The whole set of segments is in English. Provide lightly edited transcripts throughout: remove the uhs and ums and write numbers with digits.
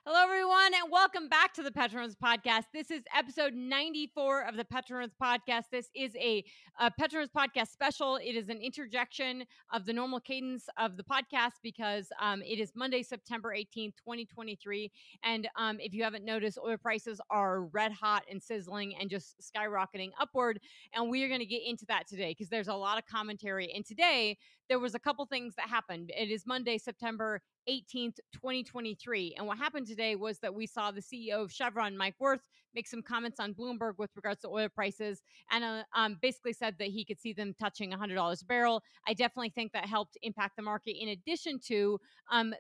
Hello, everyone, and welcome back to the PetroNerds podcast. This is episode 94 of the PetroNerds podcast. This is a PetroNerds podcast special. It is an interjection of the normal cadence of the podcast because it is Monday, September 18th, 2023. And if you haven't noticed, oil prices are red hot and sizzling and just skyrocketing upward. And we are going to get into that today because there's a lot of commentary. And today, there was a couple things that happened. It is Monday, September 18th, 2023. And what happened today was that we saw the CEO of Chevron, Mike Wirth, make some comments on Bloomberg with regards to oil prices and basically said that he could see them touching $100 a barrel. I definitely think that helped impact the market in addition to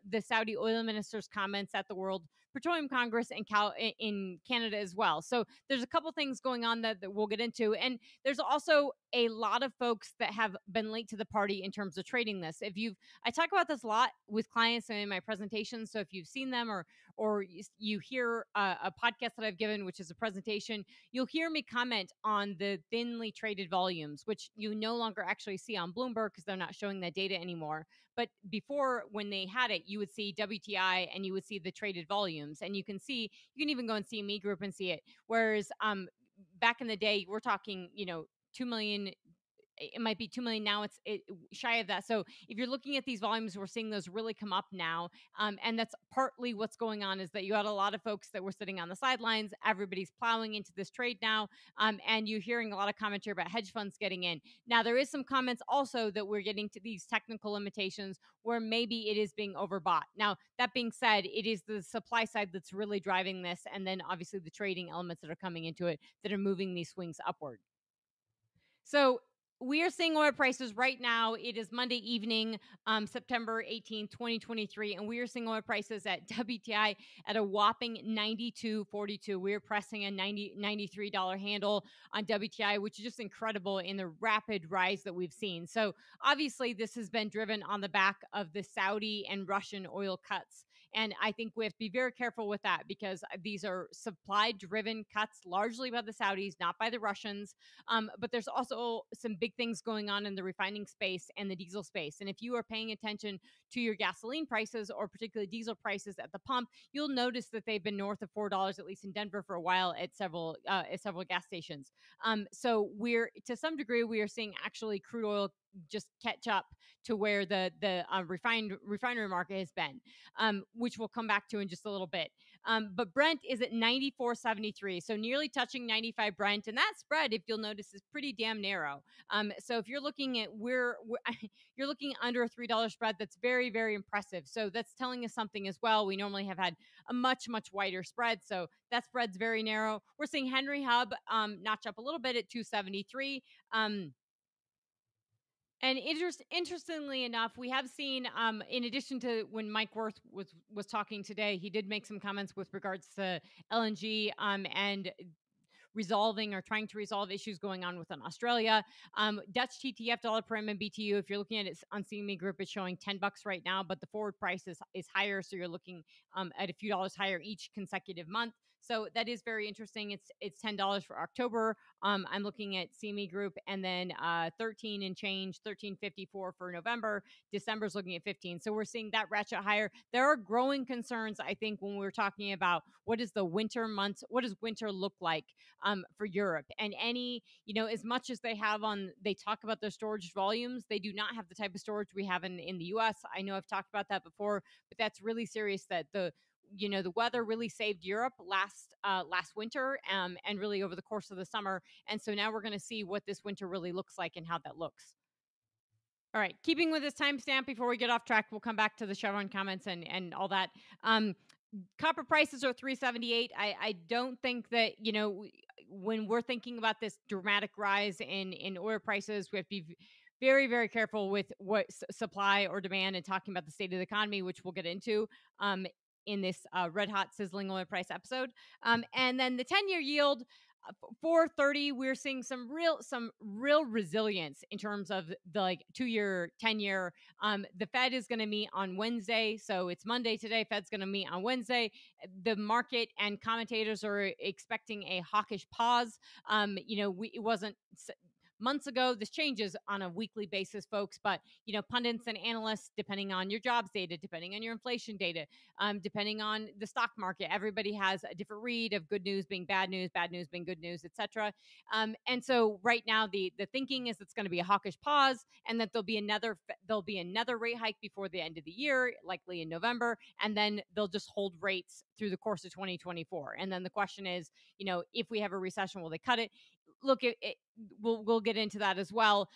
the Saudi oil minister's comments at the World Petroleum Congress in Canada as well. So there's a couple things going on that we'll get into. And there's also a lot of folks that have been late to the party in terms of trading this. I talk about this a lot with clients in my presentations. So if you've seen them or you hear a podcast that I've given, which is a presentation, you'll hear me comment on the thinly traded volumes, which you no longer actually see on Bloomberg because they're not showing that data anymore. But before, when they had it, you would see WTI and you would see the traded volumes, and you can even go and see CME Group and see it. Whereas back in the day, we're talking, 2 million. It might be 2 million now. It's shy of that. So if you're looking at these volumes, we're seeing those really come up now. And that's partly what's going on, is that you had a lot of folks that were sitting on the sidelines. Everybody's plowing into this trade now. And you're hearing a lot of commentary about hedge funds getting in. Now, there is some comments also that we're getting to these technical limitations where maybe it is being overbought. Now, that being said, it is the supply side that's really driving this. And then obviously the trading elements that are coming into it that are moving these swings upward. So we are seeing oil prices right now. It is Monday evening, September 18th, 2023, and we are seeing oil prices at WTI at a whopping $92.42. We're pressing a $93 handle on WTI, which is just incredible in the rapid rise that we've seen. So obviously, this has been driven on the back of the Saudi and Russian oil cuts. And I think we have to be very careful with that because these are supply-driven cuts, largely by the Saudis, not by the Russians. But there's also some big things going on in the refining space and the diesel space. And if you are paying attention to your gasoline prices, or particularly diesel prices at the pump, you'll notice that they've been north of $4, at least in Denver, for a while at several gas stations. So to some degree, we are seeing actually crude oil just catch up to where the refinery market has been, which we'll come back to in just a little bit. But Brent is at 94.73, so nearly touching 95 Brent, and that spread, if you'll notice, is pretty damn narrow. So if you're looking at you're looking under a $3 spread, that's very, very impressive. So that's telling us something as well. We normally have had a much, much wider spread, so that spread's very narrow. We're seeing Henry Hub notch up a little bit at 273. And interestingly enough, we have seen, in addition to when Mike Wirth was talking today, he did make some comments with regards to LNG and resolving or trying to resolve issues going on within Australia. Dutch TTF dollar per MMBTU, if you're looking at it on CME Group, it's showing $10 right now, but the forward price is higher, so you're looking at a few dollars higher each consecutive month. So that is very interesting. It's $10 for October. I'm looking at CME Group, and then 13 and change, 13.54 for November. December's looking at 15. So we're seeing that ratchet higher. There are growing concerns, I think, when we're talking about what is the winter months, what does winter look like for Europe, and as much as they talk about their storage volumes, they do not have the type of storage we have in the US. I know I've talked about that before, but that's really serious, that the weather really saved Europe last winter, and really over the course of the summer. And so now we're going to see what this winter really looks like and how that looks. All right, keeping with this timestamp before we get off track, we'll come back to the Chevron comments and all that. Copper prices are $3.78. I don't think that, when we're thinking about this dramatic rise in oil prices, we have to be very, very careful with what supply or demand, and talking about the state of the economy, which we'll get into in this red hot sizzling oil price episode. And then the 10-year yield, 4.30, we're seeing some real resilience in terms of the 2-year, 10-year. The Fed is going to meet on Wednesday, so it's Monday today. Fed's going to meet on Wednesday. The market and commentators are expecting a hawkish pause. It wasn't months ago. This changes on a weekly basis, folks, but pundits and analysts, depending on your jobs data, depending on your inflation data, depending on the stock market, everybody has a different read of good news being bad news being good news, etc. And so right now the thinking is it's going to be a hawkish pause, and that there'll be another rate hike before the end of the year, likely in November, and then they'll just hold rates through the course of 2024. And then the question is, if we have a recession, will they cut it? Look, we'll get into that as well.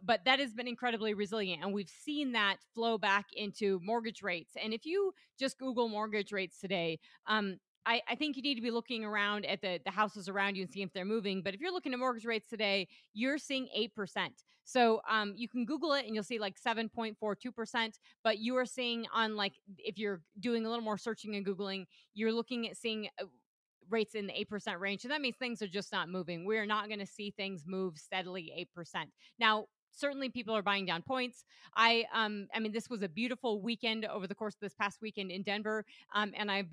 But that has been incredibly resilient, and we've seen that flow back into mortgage rates. And if you just Google mortgage rates today, I think you need to be looking around at the houses around you and see if they're moving. But if you're looking at mortgage rates today, you're seeing 8%. So you can Google it and you'll see like 7.42%. But you are seeing on, like, if you're doing a little more searching and Googling, you're looking at seeing rates in the 8% range. And that means things are just not moving. We're not going to see things move steadily 8%. Now, certainly people are buying down points. I mean, this was a beautiful weekend over the course of this past weekend in Denver. And I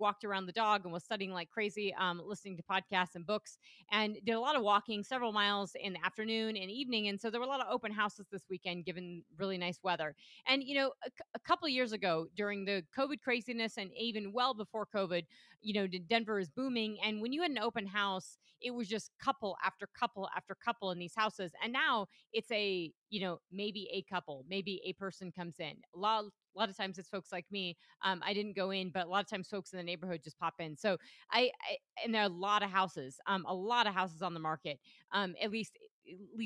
walked around the dog and was studying like crazy, listening to podcasts and books, and did a lot of walking, several miles in the afternoon and evening. And so there were a lot of open houses this weekend, given really nice weather. And, a couple of years ago during the COVID craziness, and even well before COVID, Denver is booming. And when you had an open house, it was just couple after couple after couple in these houses. And now it's maybe a couple, maybe a person comes in. A lot of times it's folks like me. I didn't go in, but a lot of times folks in the neighborhood just pop in. So and there are a lot of houses on the market. At least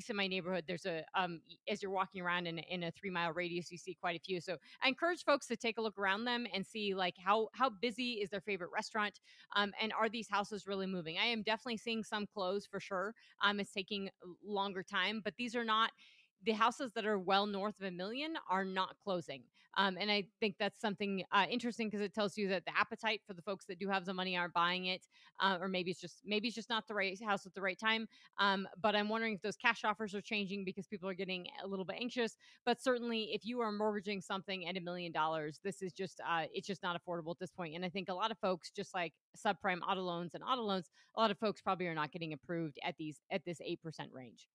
in my neighborhood, there's as you're walking around in a 3-mile radius, you see quite a few. So I encourage folks to take a look around them and see like how busy is their favorite restaurant, and are these houses really moving? I am definitely seeing some close for sure. It's taking longer time, but these are not the houses that are well north of $1 million are not closing. And I think that's something interesting, because it tells you that the appetite for the folks that do have the money aren't buying it, or maybe it's just not the right house at the right time. But I'm wondering if those cash offers are changing because people are getting a little bit anxious. But certainly, if you are mortgaging something at $1 million, this is just it's just not affordable at this point. And I think a lot of folks, just like subprime auto loans, a lot of folks probably are not getting approved at this 8% range.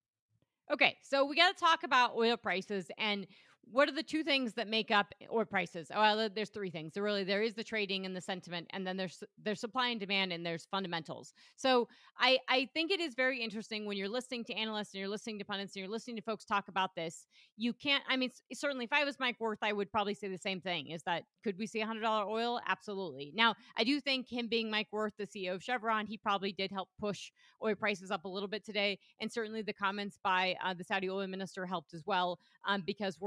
Okay, so we got to talk about oil prices, and what are the two things that make up oil prices? Oh, well, there's three things. There is the trading and the sentiment, and then there's supply and demand, and there's fundamentals. So I think it is very interesting when you're listening to analysts and you're listening to pundits and you're listening to folks talk about this. You can't. I mean, certainly, if I was Mike Wirth, I would probably say the same thing: is that could we see $100 oil? Absolutely. Now, I do think him being Mike Wirth, the CEO of Chevron, he probably did help push oil prices up a little bit today, and certainly the comments by the Saudi oil minister helped as well, because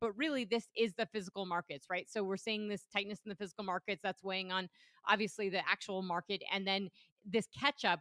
but really this is the physical markets, right? So we're seeing this tightness in the physical markets that's weighing on obviously the actual market, and then this catch up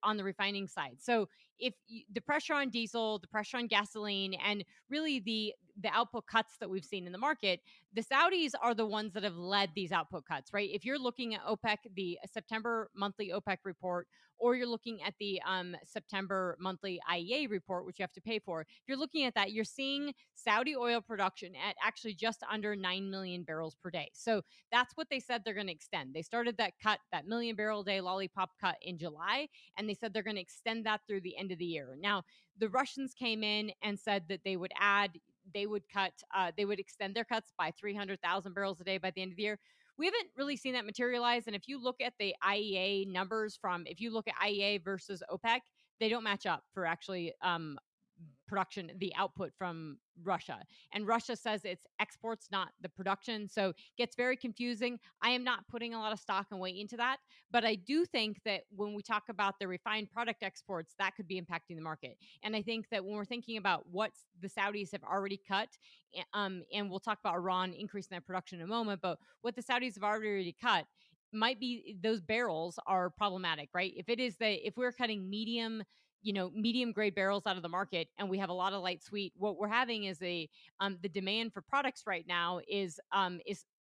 on the refining side. So if the pressure on diesel, the pressure on gasoline, and really the output cuts that we've seen in the market, the Saudis are the ones that have led these output cuts, right? If you're looking at OPEC, the September monthly OPEC report, or you're looking at the September monthly IEA report, which you have to pay for, if you're looking at that, you're seeing Saudi oil production at actually just under 9 million barrels per day. So that's what they said they're going to extend. They started that million barrel a day lollipop cut in July, and they said they're going to extend that through the end of the year. Now, the Russians came in and said that they would extend their cuts by 300,000 barrels a day by the end of the year. We haven't really seen that materialize. And if you look at the IEA numbers if you look at IEA versus OPEC, they don't match up for actually production, the output from Russia. And Russia says it's exports, not the production. So it gets very confusing. I am not putting a lot of stock and weight into that. But I do think that when we talk about the refined product exports, that could be impacting the market. And I think that when we're thinking about what the Saudis have already cut, and we'll talk about Iran increasing their production in a moment, but what the Saudis have already cut might be those barrels are problematic, right? If we're cutting medium grade barrels out of the market, and we have a lot of light sweet, what we're having is the demand for products right now is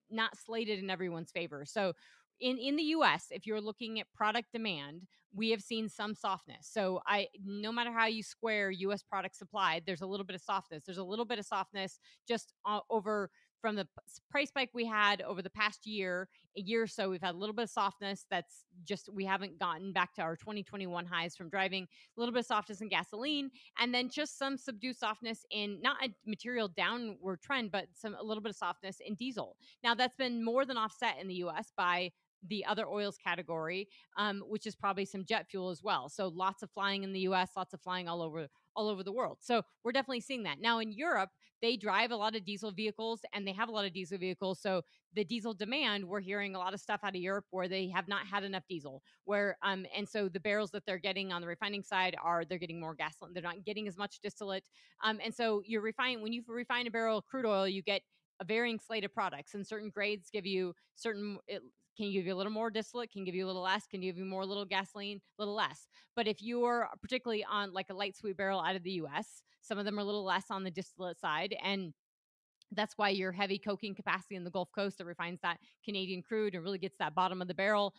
not slated in everyone's favor. So in the US, if you're looking at product demand, we have seen some softness. So no matter how you square US product supply, there's a little bit of softness. There's a little bit of softness just over from the price spike we had over the past a year or so, we've had a little bit of softness. That's just, we haven't gotten back to our 2021 highs from driving, a little bit of softness in gasoline, and then just some subdued softness in, not a material downward trend, but a little bit of softness in diesel. Now, that's been more than offset in the US by the other oils category, which is probably some jet fuel as well. So lots of flying in the US, lots of flying all over the world. So we're definitely seeing that. Now in Europe, they drive a lot of diesel vehicles and they have a lot of diesel vehicles. So the diesel demand, we're hearing a lot of stuff out of Europe where they have not had enough diesel, where and so the barrels that they're getting on the refining side they're getting more gasoline. They're not getting as much distillate. And so when you refine a barrel of crude oil, you get a varying slate of products, and certain grades give you can give you a little more distillate, can give you a little less, can give you more little gasoline, a little less. But if you're particularly on like a light sweet barrel out of the US, some of them are a little less on the distillate side. And that's why your heavy coking capacity in the Gulf Coast that refines that Canadian crude and really gets that bottom of the barrel,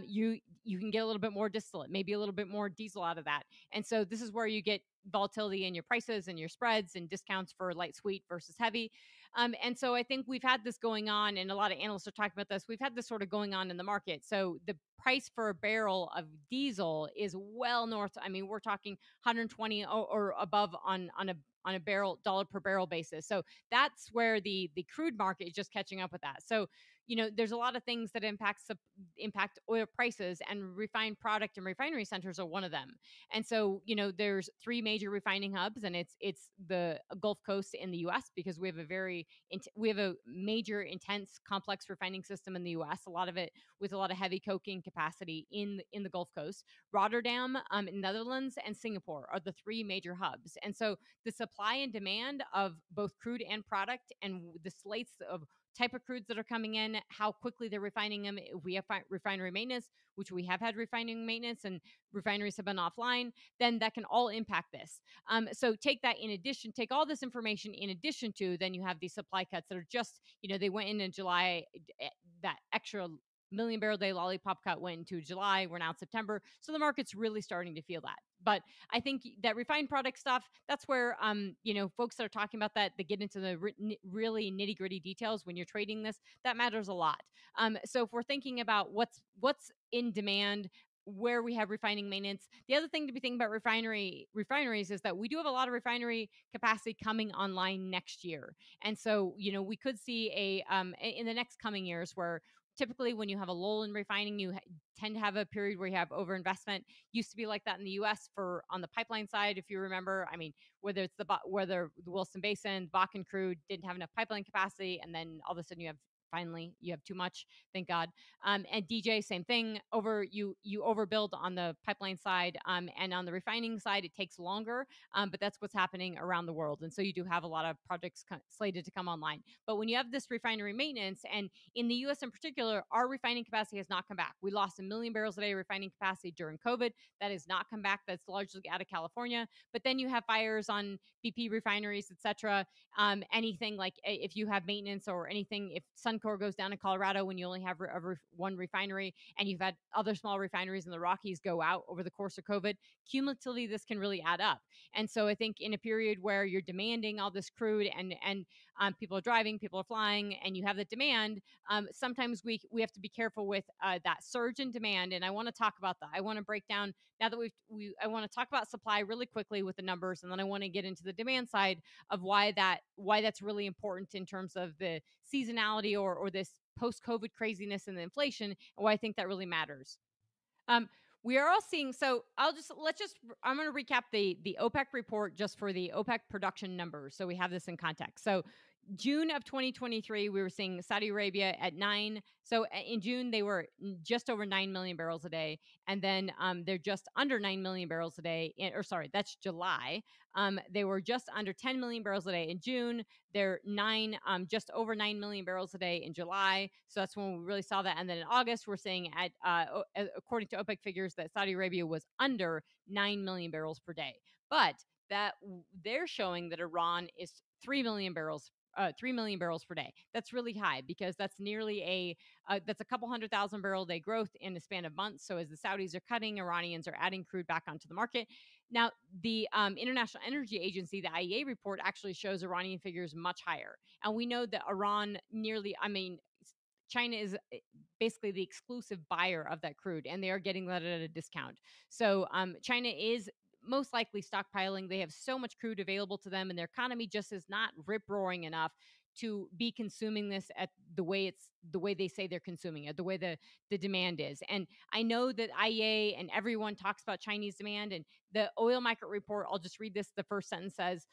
you can get a little bit more distillate, maybe a little bit more diesel out of that. And so this is where you get volatility in your prices and your spreads and discounts for light sweet versus heavy. And so I think we've had this going on, and a lot of analysts are talking about this. We've had this sort of going on in the market. So the price for a barrel of diesel is well north. I mean, we're talking 120 or above on a dollar per barrel basis. So that's where the crude market is just catching up with that. So there's a lot of things that impact oil prices, and refined product and refinery centers are one of them. And so there's three major refining hubs, and it's the Gulf Coast in the US, because we have a major intense complex refining system in the US, a lot of it with a lot of heavy coking capacity in the Gulf Coast. Rotterdam, in Netherlands, and Singapore are the three major hubs. And so the supply and demand of both crude and product, and the slates of type of crudes that are coming in, how quickly they're refining them. If we have refinery maintenance, which we have had refining maintenance and refineries have been offline, then that can all impact this. So take all this information in addition to, then you have these supply cuts that are just, they went in July, that extra million barrel day lollipop cut went into July. We're now in September. So the market's really starting to feel that. But I think that refined product stuff, that's where, folks that are talking about that get into the really nitty gritty details when you're trading this. That matters a lot. So if we're thinking about what's in demand, where we have refining maintenance, the other thing to be thinking about refineries is that we do have a lot of refinery capacity coming online next year. And so, we could see in the next coming years, where typically when you have a lull in refining, you tend to have a period where you have overinvestment. Used to be like that in the US on the pipeline side, if you remember. I mean, whether it's the Wilson Basin, Bakken crude didn't have enough pipeline capacity, and then all of a sudden you have too much, thank God. And DJ, same thing. You overbuild on the pipeline side, and on the refining side, it takes longer. But that's what's happening around the world. And so you do have a lot of projects slated to come online. But when you have this refinery maintenance, and in the US in particular, our refining capacity has not come back. We lost 1 million barrels a day of refining capacity during COVID. That has not come back. That's largely out of California. But then you have fires on BP refineries, et cetera. Anything like if you have maintenance or anything, if Suncor goes down in Colorado when you only have one refinery, and you've had other small refineries in the Rockies go out over the course of COVID, cumulatively, this can really add up. And so I think in a period where you're demanding all this crude, and people are driving, people are flying, and you have the demand, sometimes we have to be careful with that surge in demand. And I want to talk about that. I want to break down, now that I want to talk about supply really quickly with the numbers, and then I want to get into the demand side of why that's really important in terms of the seasonality or this post-COVID craziness and the inflation, and why I think that really matters. We are all seeing, so I'm going to recap the OPEC report just for the OPEC production numbers, so we have this in context. So June of 2023, we were seeing Saudi Arabia at 9. So in June, they were just over 9 million barrels a day. And then they're just under 9 million barrels a day. That's July. They were just under 10 million barrels a day in June. They're just over 9 million barrels a day in July. So that's when we really saw that. And then in August, we're seeing according to OPEC figures, that Saudi Arabia was under 9 million barrels per day. But that they're showing that Iran is 3 million barrels 3 million barrels per day. That's really high because that's nearly that's a couple 100,000 barrel a day growth in a span of months. So as the Saudis are cutting, Iranians are adding crude back onto the market. Now, the International Energy Agency, the IEA report, actually shows Iranian figures much higher. And we know that Iran China is basically the exclusive buyer of that crude, and they are getting that at a discount. So China is most likely stockpiling. They have so much crude available to them, and their economy just is not rip roaring enough to be consuming this at the way they say they're consuming it, the way the demand is. And I know that IEA and everyone talks about Chinese demand, and the oil market report, I'll just read this. The first sentence says,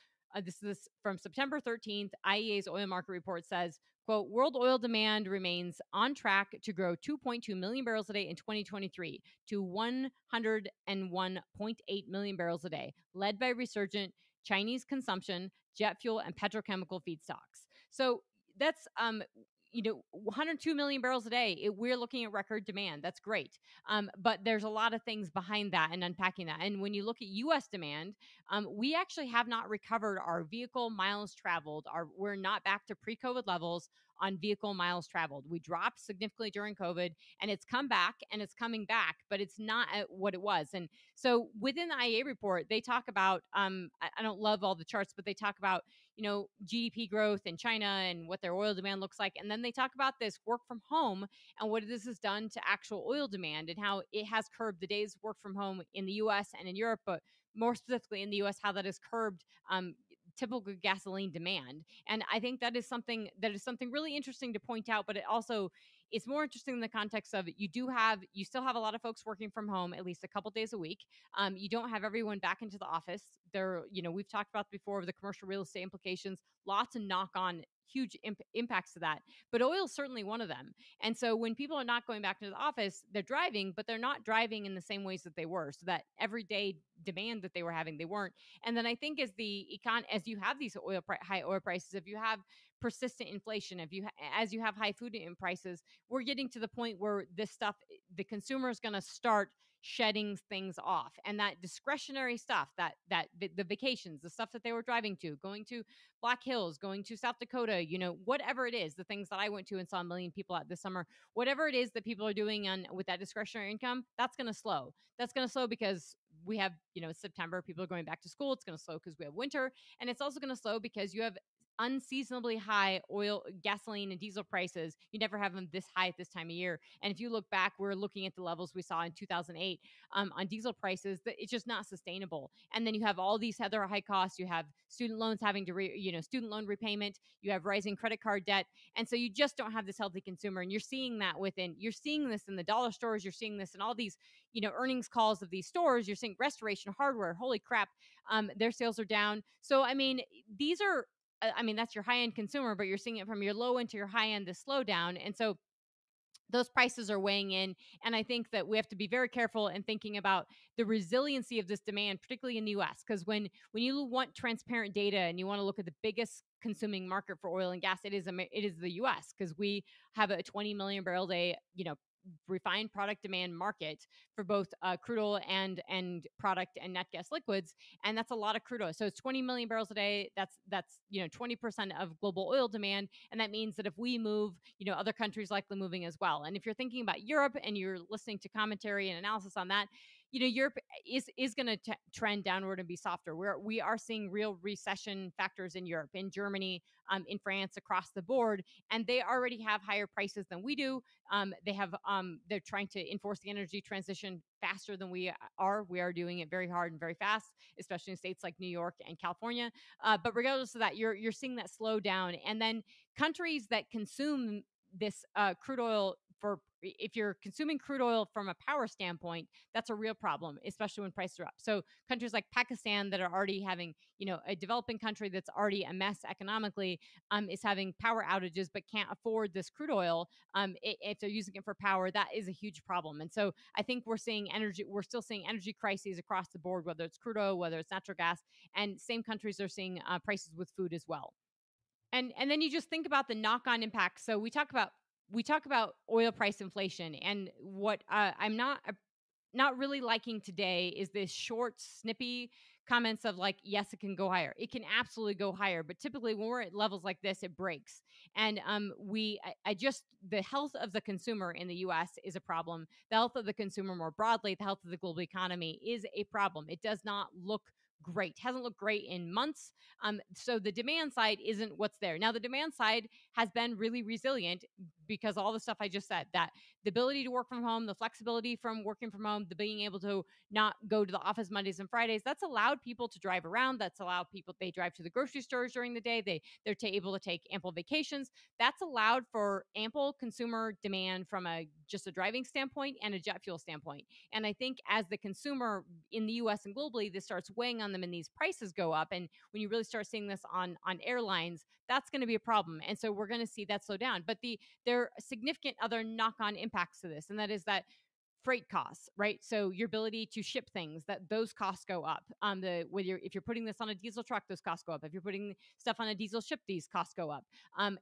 this is from September 13th. IEA's oil market report says, quote, world oil demand remains on track to grow 2.2 million barrels a day in 2023 to 101.8 million barrels a day, led by resurgent Chinese consumption, jet fuel, and petrochemical feedstocks. So that's 102 million barrels a day. We're looking at record demand. That's great. But there's a lot of things behind that and unpacking that. And when you look at U.S. demand, we actually have not recovered our vehicle miles traveled. We're not back to pre-COVID levels on vehicle miles traveled. We dropped significantly during COVID, and it's come back and it's coming back, but it's not at what it was. And so within the IEA report, they talk about, I don't love all the charts, but they talk about, GDP growth in China and what their oil demand looks like. And then they talk about this work from home and what this has done to actual oil demand and how it has curbed the days work from home in the US and in Europe, but more specifically in the US, how that has curbed typical gasoline demand. And I think that is something really interesting to point out, but it's more interesting in the context of you still have a lot of folks working from home at least a couple days a week. You don't have everyone back into the office. We've talked about before the commercial real estate implications, lots of knock on huge impacts to that. But oil is certainly one of them. And so when people are not going back to the office, they're driving, but they're not driving in the same ways that they were. So that everyday demand that they were having, they weren't. And then I think as you have these high oil prices, if you have persistent inflation, as you have high food prices, we're getting to the point where this stuff, the consumer is going to start shedding things off, and that discretionary stuff, that the vacations, the stuff that they were driving to, going to Black Hills, going to South Dakota, whatever it is, the things that I went to and saw a million people at this summer, whatever it is that people are doing with that discretionary income, that's going to slow. That's going to slow because we have, September, people are going back to school. It's going to slow because we have winter, and it's also going to slow because you have unseasonably high oil, gasoline, and diesel prices. You never have them this high at this time of year. And if you look back, we're looking at the levels we saw in 2008 on diesel prices. That it's just not sustainable. And then you have all these other high costs. You have student loans having to, student loan repayment. You have rising credit card debt, and so you just don't have this healthy consumer. And you're seeing this in the dollar stores. You're seeing this in all these, earnings calls of these stores. You're seeing Restoration Hardware. Holy crap, their sales are down. So these are. That's your high-end consumer, but you're seeing it from your low end to your high end, the slowdown. And so those prices are weighing in. And I think that we have to be very careful in thinking about the resiliency of this demand, particularly in the US. Because when you want transparent data and you want to look at the biggest consuming market for oil and gas, it is the US, because we have a 20 million barrel day, refined product demand market for both crude oil and product and net gas liquids, and that's a lot of crude oil. So it's 20 million barrels a day. That's 20% of global oil demand, and that means that if we move, other countries likely moving as well. And if you're thinking about Europe and you're listening to commentary and analysis on that, Europe is going to trend downward and be softer. We are seeing real recession factors in Europe, in Germany, in France, across the board, and they already have higher prices than we do. They're trying to enforce the energy transition faster than we are. We are doing it very hard and very fast, especially in states like New York and California. But regardless of that, you're seeing that slow down. And then countries that consume this crude oil, if you're consuming crude oil from a power standpoint, that's a real problem, especially when prices are up. So countries like Pakistan that are already having, a developing country that's already a mess economically, is having power outages but can't afford this crude oil. If they're using it for power, that is a huge problem. And so I think we're still seeing energy crises across the board, whether it's crude oil, whether it's natural gas, and same countries are seeing prices with food as well. And then you just think about the knock-on impact. So we talk about oil price inflation, and what I'm not really liking today is this short, snippy comments of like, yes, it can go higher. It can absolutely go higher, but typically when we're at levels like this, it breaks. And I just the health of the consumer in the U.S. is a problem. The health of the consumer more broadly, the health of the global economy is a problem. It does not look great. Hasn't looked great in months. So the demand side isn't what's there. Now the demand side has been really resilient because all the stuff I just said, that the ability to work from home, the flexibility from working from home, the being able to not go to the office Mondays and Fridays, that's allowed people to drive around. That's allowed people, they drive to the grocery stores during the day. They're able to take ample vacations. That's allowed for ample consumer demand from just a driving standpoint and a jet fuel standpoint. And I think as the consumer in the US and globally, this starts weighing on them and these prices go up. And when you really start seeing this on airlines, that's going to be a problem. And so we're going to see that slow down. But there are significant other knock-on impacts to this, and that is that freight costs, right? So your ability to ship things, that those costs go up. If you're putting this on a diesel truck, those costs go up. If you're putting stuff on a diesel ship, these costs go up.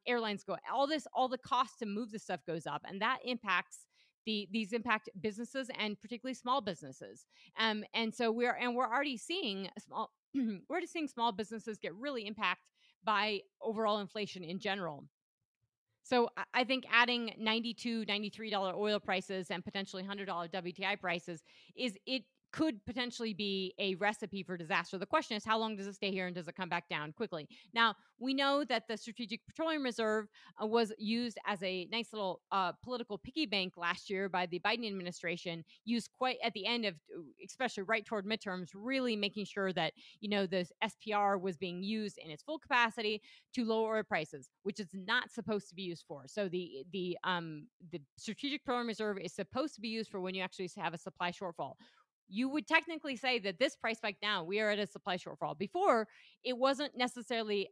Airlines go, all the costs to move the stuff goes up, and that impacts these impact businesses and particularly small businesses. And so we're already seeing small we're already seeing small businesses get really impacted by overall inflation in general. So I think adding $92, $93 oil prices and potentially $100 WTI prices could potentially be a recipe for disaster. The question is, how long does it stay here and does it come back down quickly? Now, we know that the Strategic Petroleum Reserve was used as a nice little political piggy bank last year by the Biden administration, used quite at the end of, especially right toward midterms, really making sure that, the SPR was being used in its full capacity to lower oil prices, which it's not supposed to be used for. So the Strategic Petroleum Reserve is supposed to be used for when you actually have a supply shortfall. You would technically say that this price spike now, we are at a supply shortfall. Before, it wasn't necessarily,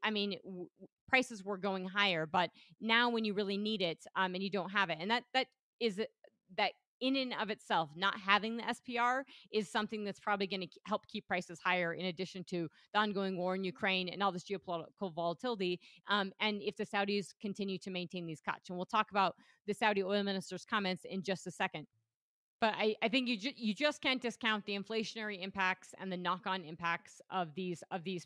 prices were going higher, but now when you really need it, and you don't have it, and that is that in and of itself, not having the SPR is something that's probably going to help keep prices higher, in addition to the ongoing war in Ukraine and all this geopolitical volatility. And if the Saudis continue to maintain these cuts, and we'll talk about the Saudi oil minister's comments in just a second. But I think you just can't discount the inflationary impacts and the knock-on impacts of these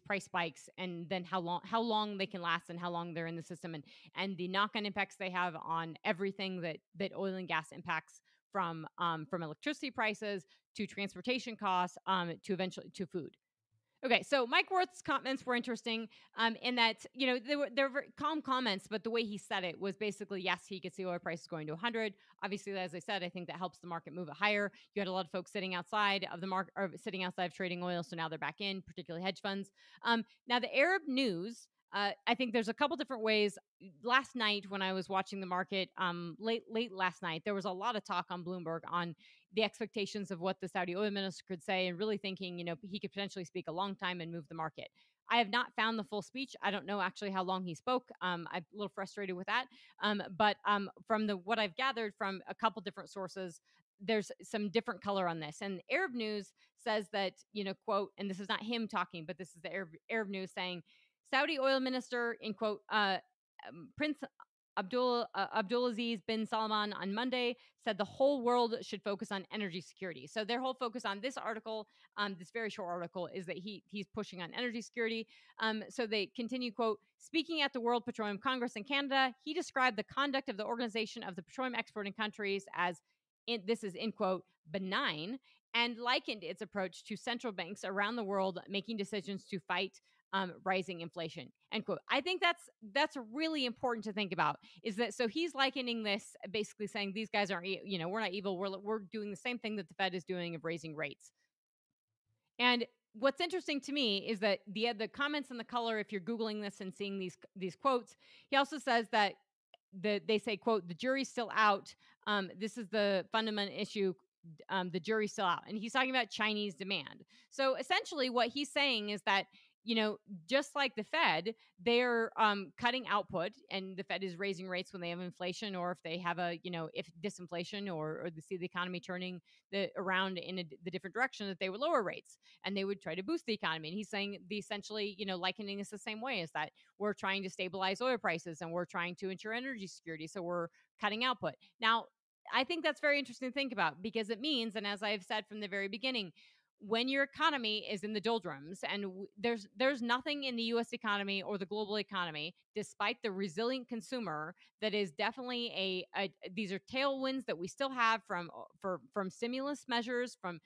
price spikes, and then how long they can last and how long they're in the system, and the knock-on impacts they have on everything that oil and gas impacts, from electricity prices to transportation costs, to eventually to food. Okay, so Mike Worth's comments were interesting, in that, they were very calm comments, but the way he said it was basically, yes, he could see oil prices going to 100. Obviously, as I said, I think that helps the market move it higher. You had a lot of folks sitting outside of the market, or sitting outside of trading oil, so now they're back in, particularly hedge funds. Now, the Arab news, I think there's a couple different ways. Last night, when I was watching the market, late last night, there was a lot of talk on Bloomberg on the expectations of what the Saudi oil minister could say, and really thinking, he could potentially speak a long time and move the market. I have not found the full speech. I don't know actually how long he spoke. I'm a little frustrated with that. But from what I've gathered from a couple different sources, there's some different color on this. And Arab News says that, quote, and this is not him talking, but this is the Arab News saying, Saudi oil minister, in quote, Prince Abdulaziz bin Salman on Monday said the whole world should focus on energy security. So their whole focus on this article, this very short article, is that he's pushing on energy security. So they continue, quote, speaking at the World Petroleum Congress in Canada, he described the conduct of the Organization of the Petroleum Exporting Countries as, this is in quote, benign, and likened its approach to central banks around the world making decisions to fight rising inflation, end quote. I think that's really important to think about, is that, so he's likening this, basically saying these guys aren't, we're not evil. We're doing the same thing that the Fed is doing, of raising rates. And what's interesting to me is that the comments and the color, if you're Googling this and seeing these quotes, he also says that they say, quote, the jury's still out. This is the fundamental issue. The jury's still out. And he's talking about Chinese demand. So essentially what he's saying is that, just like the Fed, they're cutting output, and the Fed is raising rates when they have inflation, or if they have if disinflation, or they see the economy turning around in the different direction, that they would lower rates and they would try to boost the economy. And he's saying essentially, likening this the same way, is that we're trying to stabilize oil prices and we're trying to ensure energy security. So we're cutting output. Now, I think that's very interesting to think about, because it means, and as I've said from the very beginning, when your economy is in the doldrums, and there's nothing in the US economy or the global economy, despite the resilient consumer, that is definitely these are tailwinds that we still have from stimulus measures, from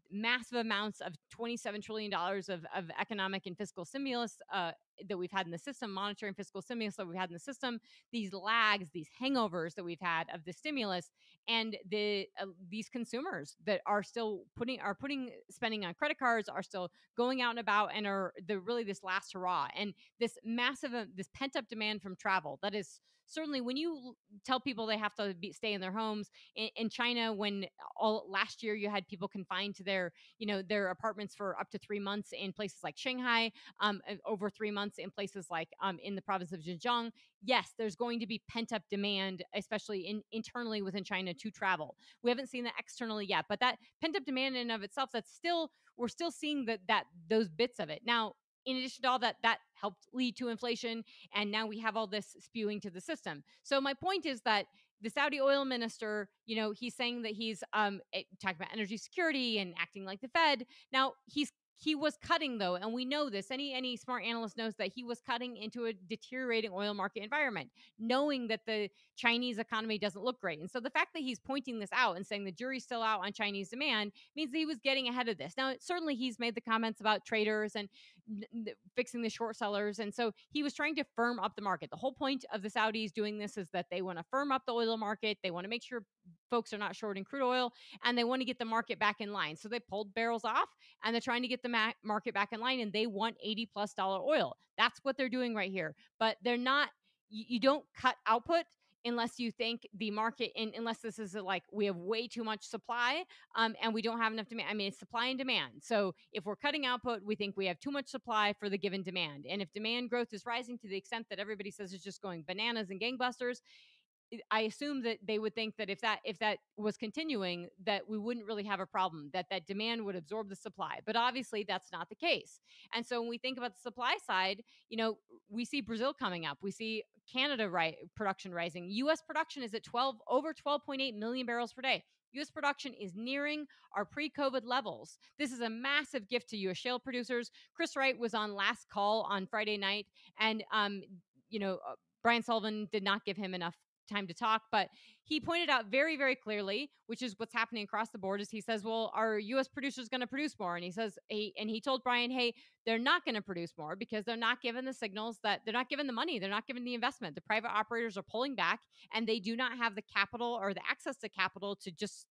massive amounts of $27 trillion of economic and fiscal stimulus that we've had in the system, monetary and fiscal stimulus that we've had in the system, these lags, these hangovers that we've had of the stimulus, and these consumers that are still putting spending on credit cards, are still going out and about, and are really this last hurrah, and this massive this pent up demand from travel. That is certainly, when you tell people they have to stay in their homes in China, when all last year you had people confined to their apartments for up to 3 months in places like Shanghai, over 3 months in places like in the province of Zhejiang. Yes, there's going to be pent up demand, especially internally within China, to travel. We haven't seen that externally yet, but that pent up demand in and of itself, we're still seeing that those bits of it. Now, in addition to all that helped lead to inflation, and now we have all this spewing to the system. So my point is that the Saudi oil minister, he's saying that he's talking about energy security and acting like the Fed. Now, he was cutting, though, and we know this. Any smart analyst knows that he was cutting into a deteriorating oil market environment, knowing that the Chinese economy doesn't look great. And so the fact that he's pointing this out and saying the jury's still out on Chinese demand means that he was getting ahead of this. Now, certainly he's made the comments about traders and fixing the short sellers, and so he was trying to firm up the market. The whole point of the Saudis doing this is that they want to firm up the oil market. They want to make sure folks are not shorting crude oil, and they want to get the market back in line. So they pulled barrels off, and they're trying to get the market back in line, and they want $80+ oil. That's what they're doing right here. But they're not, you don't cut output unless you think the market, unless this is like we have way too much supply, and we don't have enough demand. I mean, it's supply and demand. So if we're cutting output, we think we have too much supply for the given demand. And if demand growth is rising to the extent that everybody says it's just going bananas and gangbusters, I assume that they would think that if that was continuing, that we wouldn't really have a problem, that demand would absorb the supply. But obviously that's not the case. And so when we think about the supply side, we see Brazil coming up. We see Canada production rising. U.S. production is at over 12.8 million barrels per day. U.S. production is nearing our pre-COVID levels. This is a massive gift to U.S. shale producers. Chris Wright was on Last Call on Friday night, and Brian Sullivan did not give him enough time to talk, but he pointed out very, very clearly, which is what's happening across the board, is he says, well, are U.S. producers going to produce more? And he told Brian, hey, they're not going to produce more because they're not given the signals, that they're not given the money, they're not given the investment. The private operators are pulling back, and they do not have the capital or the access to capital to just,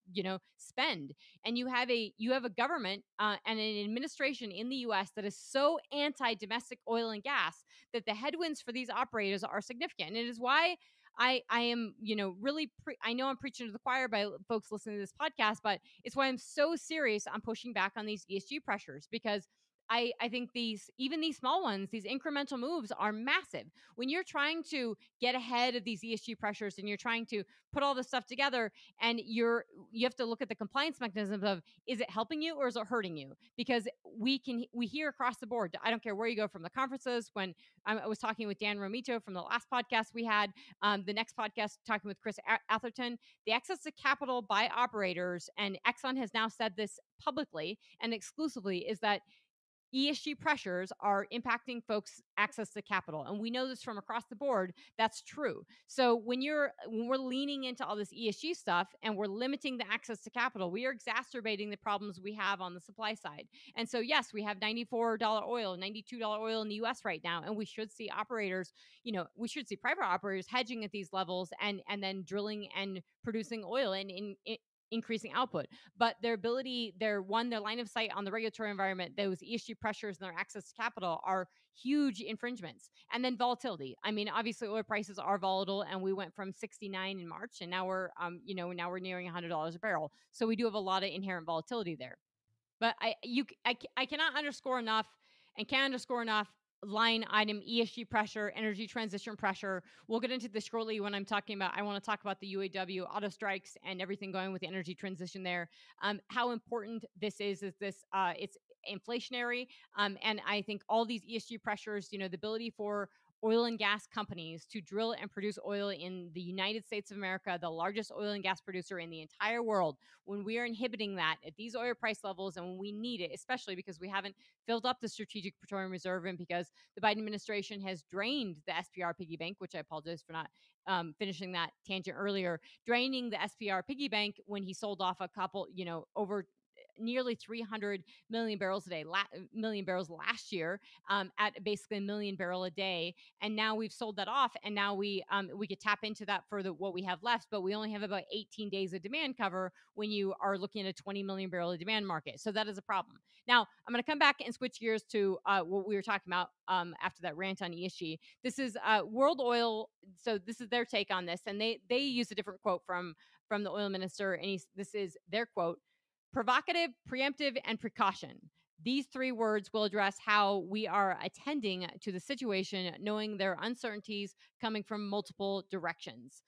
spend. And you have a government and an administration in the U.S. that is so anti-domestic oil and gas that the headwinds for these operators are significant. And it is why I am, really, I know I'm preaching to the choir by folks listening to this podcast, but it's why I'm so serious on pushing back on these ESG pressures, because I think even these small ones, these incremental moves are massive. When you're trying to get ahead of these ESG pressures and you're trying to put all this stuff together, and you have to look at the compliance mechanisms of, is it helping you or is it hurting you? Because we hear across the board, I don't care where you go, from the conferences, when I was talking with Dan Romito from the last podcast we had, the next podcast talking with Chris Atherton, the access to capital by operators, and Exxon has now said this publicly and exclusively, is that ESG pressures are impacting folks' access to capital. And we know this from across the board. That's true. So when we're leaning into all this ESG stuff and we're limiting the access to capital, we are exacerbating the problems we have on the supply side. And so, yes, we have $94 oil, $92 oil in the US right now. And we should see operators, we should see private operators hedging at these levels and then drilling and producing oil and increasing output. But their line of sight on the regulatory environment, those ESG pressures and their access to capital are huge infringements. And then volatility. I mean, obviously oil prices are volatile, and we went from 69 in March, and now we're nearing $100 a barrel. So we do have a lot of inherent volatility there. But I cannot underscore enough, and can't underscore enough, line item ESG pressure, energy transition pressure. We'll get into this shortly when I want to talk about the UAW auto strikes and everything going with the energy transition there. How important this is this, it's inflationary. And I think all these ESG pressures, the ability for oil and gas companies to drill and produce oil in the United States of America, the largest oil and gas producer in the entire world, when we are inhibiting that at these oil price levels and when we need it, especially because we haven't filled up the strategic petroleum reserve and because the Biden administration has drained the SPR piggy bank, which I apologize for not finishing that tangent earlier, draining the SPR piggy bank when he sold off a couple, over nearly 300 million barrels a day, million barrels last year, at basically a million barrel a day. And now we've sold that off, and now we could tap into that for what we have left, but we only have about 18 days of demand cover when you are looking at a 20 million barrel a demand market. So that is a problem. Now I'm going to come back and switch gears to what we were talking about after that rant on ESG. This is World Oil. So this is their take on this, and they use a different quote from the oil minister, and this is their quote: provocative, preemptive, and precaution. These three words will address how we are attending to the situation, knowing there are uncertainties coming from multiple directions.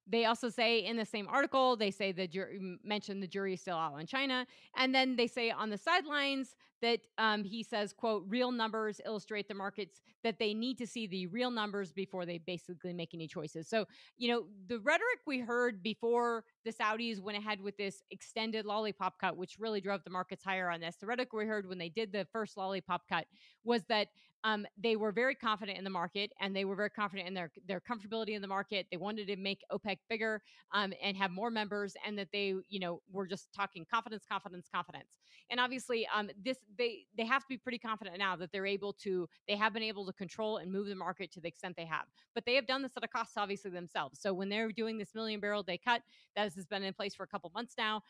They also say in the same article, they say the jury mentioned the jury is still out on China. And then they say on the sidelines that he says, quote, real numbers illustrate the markets, that they need to see the real numbers before they basically make any choices. So, the rhetoric we heard before the Saudis went ahead with this extended lollipop cut, which really drove the markets higher on this. The rhetoric we heard when they did the first lollipop cut was that they were very confident in the market, and they were very confident in their comfortability in the market. They wanted to make OPEC bigger and have more members, and that they, were just talking confidence. And obviously, they have to be pretty confident now that they have been able to control and move the market to the extent they have. But they have done this at a cost, obviously, themselves. So when they're doing this million barrel day cut, that has been in place for a couple months now,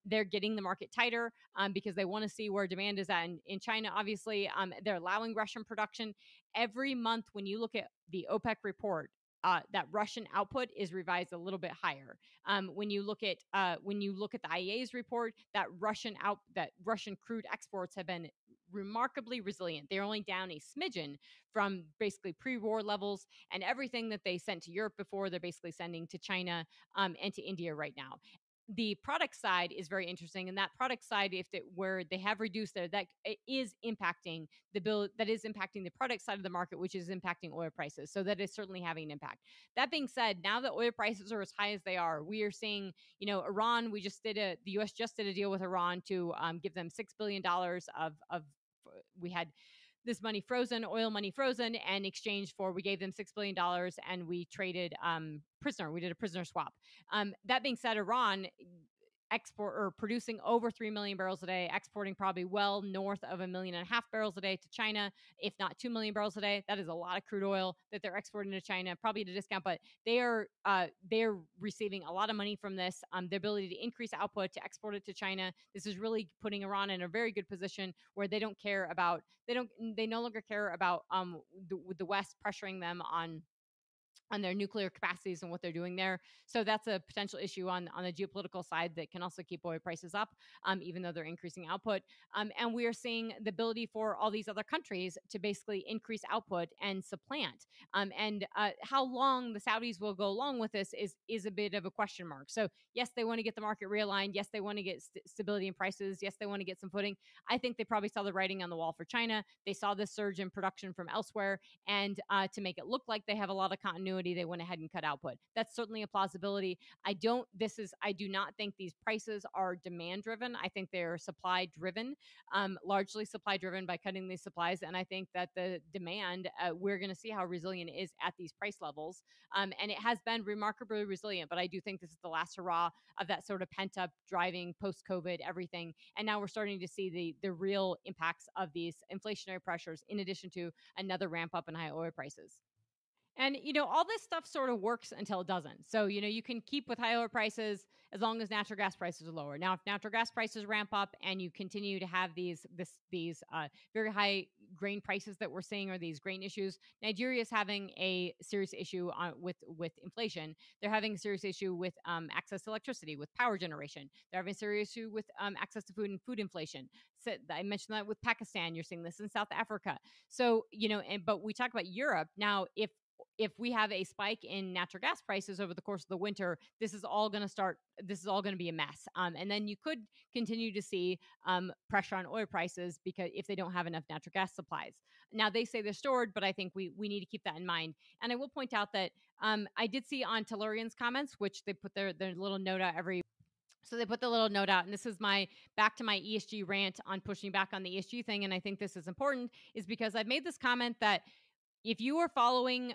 they're getting the market tighter because they want to see where demand is at in China. Obviously, they're allowing Russian production every month. When you look at the OPEC report, that Russian output is revised a little bit higher. When you look at the IEA's report, that Russian crude exports have been remarkably resilient. They're only down a smidgen from basically pre-war levels, and everything that they sent to Europe before, they're basically sending to China and to India right now. The product side is very interesting, and that product side, where they have reduced that is impacting the bill, that is impacting the product side of the market, which is impacting oil prices. So that is certainly having an impact. That being said, now that oil prices are as high as they are, we are seeing, Iran. The U.S. just did a deal with Iran to give them $6 billion of. We had this money frozen, oil money frozen, and exchange for, we gave them $6 billion and we traded we did a prisoner swap. That being said, Iran producing over 3 million barrels a day, exporting probably well north of 1.5 million barrels a day to China, if not 2 million barrels a day. That is a lot of crude oil that they're exporting to China, probably at a discount, but they're receiving a lot of money from this. The ability to increase output, to export it to China. This is really putting Iran in a very good position where they no longer care about the West pressuring them on their nuclear capacities and what they're doing there. So that's a potential issue on the geopolitical side that can also keep oil prices up, even though they're increasing output. And we are seeing the ability for all these other countries to basically increase output and supplant. And how long the Saudis will go along with this is a bit of a question mark. So yes, they want to get the market realigned. Yes, they want to get stability in prices. Yes, they want to get some footing. I think they probably saw the writing on the wall for China. They saw this surge in production from elsewhere, and to make it look like they have a lot of continuity, they went ahead and cut output. That's certainly a plausibility. I do not think these prices are demand driven. I think they're supply driven, largely supply driven by cutting these supplies. And I think that the demand, we're going to see how resilient it is at these price levels. And it has been remarkably resilient, but I do think this is the last hurrah of that sort of pent up driving post-COVID everything. And now we're starting to see the real impacts of these inflationary pressures, in addition to another ramp up in high oil prices. And, all this stuff sort of works until it doesn't. So, you can keep with high oil prices as long as natural gas prices are lower. Now, if natural gas prices ramp up and you continue to have these very high grain prices that we're seeing, or these grain issues, Nigeria is having a serious issue with inflation. They're having a serious issue with access to electricity, with power generation. They're having a serious issue with access to food and food inflation. So I mentioned that with Pakistan. You're seeing this in South Africa. So, but we talk about Europe now. If if we have a spike in natural gas prices over the course of the winter, this is all going to be a mess. And then you could continue to see pressure on oil prices because if they don't have enough natural gas supplies. Now they say they're stored, but I think we need to keep that in mind. And I will point out that I did see on Tellurian's comments, which they put their little note out every. So they put the little note out, and this is my back to my ESG rant on pushing back on the ESG thing. And I think this is important, is because I've made this comment that if you are following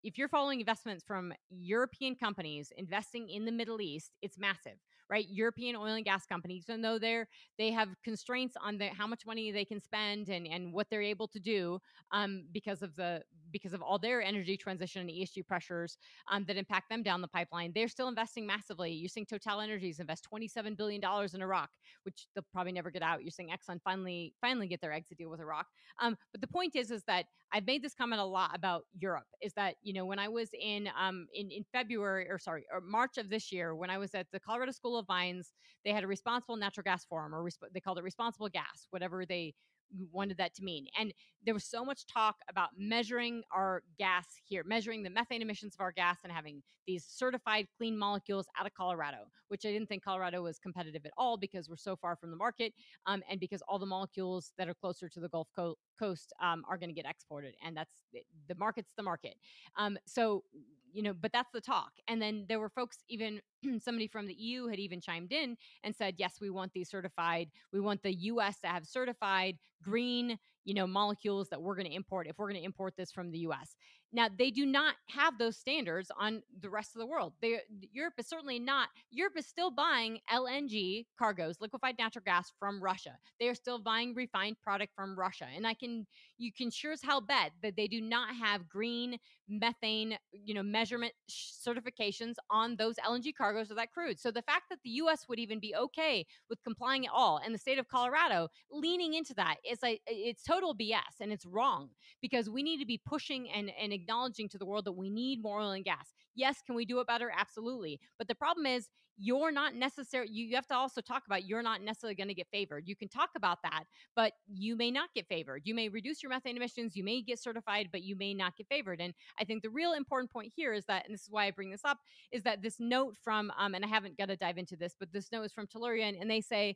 if you're following investments from European companies investing in the Middle East, it's massive, right? European oil and gas companies, even though they have constraints on how much money they can spend and what they're able to do because of all their energy transition and ESG pressures that impact them down the pipeline. They're still investing massively. You're seeing Total Energies invest $27 billion in Iraq, which they'll probably never get out. You're seeing Exxon finally get their exit deal with Iraq. But the point is that I've made this comment a lot about Europe, is that, when I was in February or March of this year, when I was at the Colorado School of Mines, they had a responsible natural gas forum, or they called it responsible gas, whatever they wanted that to mean. And there was so much talk about measuring our gas here, measuring the methane emissions of our gas and having these certified clean molecules out of Colorado, which I didn't think Colorado was competitive at all because we're so far from the market and because all the molecules that are closer to the Gulf Coast are going to get exported. And that's the market's the market. So, but that's the talk. And then there were folks, even somebody from the EU had even chimed in and said, yes, we want these certified. We want the US to have certified green, molecules that we're going to import if we're going to import this from the US. Now, they do not have those standards on the rest of the world. Europe is certainly not. Europe is still buying LNG cargoes, liquefied natural gas, from Russia. They are still buying refined product from Russia. And you can sure as hell bet that they do not have green methane, measurement certifications on those LNG cargoes or that crude. So the fact that the US would even be okay with complying at all, and the state of Colorado leaning into that, it's total BS, and it's wrong, because we need to be pushing and acknowledging to the world that we need more oil and gas. Yes, can we do it better? Absolutely. But the problem is, you're not necessarily, you have to also talk about, you're not necessarily going to get favored. You can talk about that, but you may not get favored. You may reduce your methane emissions, you may get certified, but you may not get favored. And I think the real important point here is that, and this is why I bring this up, is that this note from, and I haven't got to dive into this, but this note is from Tellurian, and they say,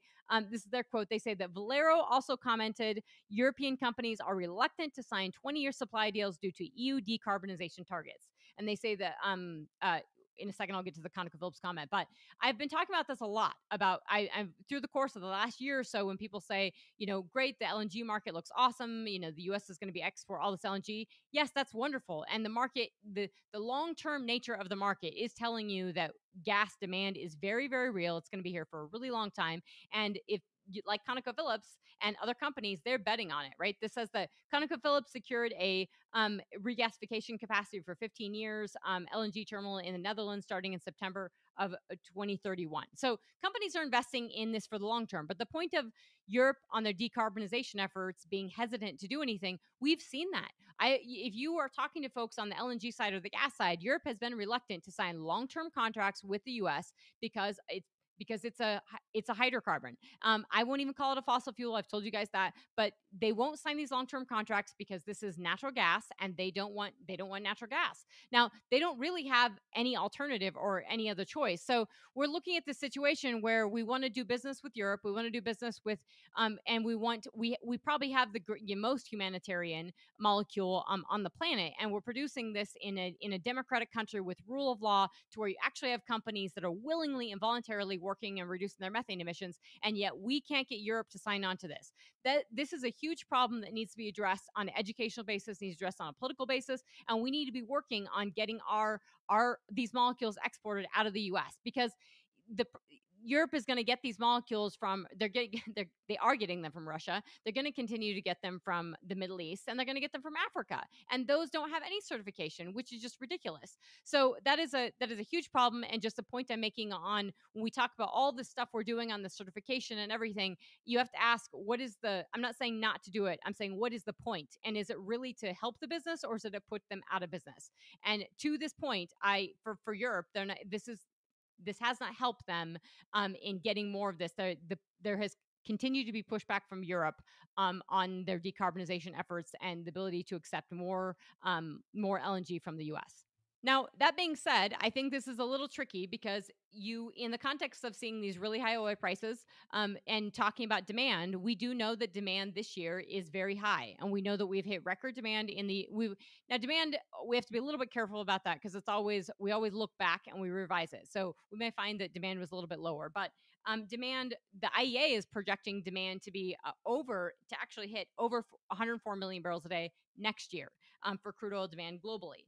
this is their quote, they say that Valero also commented, European companies are reluctant to sign 20-year supply deals due to EU decarbonization targets. And they say that, in a second, I'll get to the ConocoPhillips comment, but I've been talking about this a lot about I'm through the course of the last year or so, when people say, great, the LNG market looks awesome. The US is going to be export all this LNG. Yes, that's wonderful. And the market, the long-term nature of the market is telling you that gas demand is very, very real. It's going to be here for a really long time. And if like ConocoPhillips and other companies, they're betting on it, right? This says that ConocoPhillips secured a regasification capacity for 15 years, LNG terminal in the Netherlands starting in September of 2031. So companies are investing in this for the long term. But the point of Europe on their decarbonization efforts being hesitant to do anything, we've seen that. If you are talking to folks on the LNG side or the gas side, Europe has been reluctant to sign long-term contracts with the US because it's a hydrocarbon. I won't even call it a fossil fuel. I've told you guys that, but they won't sign these long-term contracts because this is natural gas, and they don't want natural gas. Now, they don't really have any alternative or any other choice. So we're looking at this situation where we want to do business with Europe. We want to do business with, and we probably have the most humanitarian molecule on the planet, and we're producing this in a democratic country with rule of law, to where you actually have companies that are willingly and voluntarily working and reducing their methane emissions, and yet we can't get Europe to sign on to this. This is a huge problem that needs to be addressed on an educational basis, needs to be addressed on a political basis, and we need to be working on getting these molecules exported out of the US, because Europe is going to get these molecules from, they are getting them from Russia. They're going to continue to get them from the Middle East, and they're going to get them from Africa. And those don't have any certification, which is just ridiculous. So that is a huge problem. And just a point I'm making on, when we talk about all the stuff we're doing on the certification and everything, you have to ask, I'm not saying not to do it. I'm saying, what is the point? And is it really to help the business, or is it to put them out of business? And to this point, for Europe, this has not helped them in getting more of this. There has continue to be pushback from Europe on their decarbonization efforts and the ability to accept more LNG from the U.S. Now, that being said, I think this is a little tricky because in the context of seeing these really high oil prices and talking about demand, we do know that demand this year is very high. And we know that we've hit record demand demand, we have to be a little bit careful about that because we always look back and we revise it. So we may find that demand was a little bit lower, but demand, the IEA is projecting demand to be actually hit over 104 million barrels a day next year for crude oil demand globally.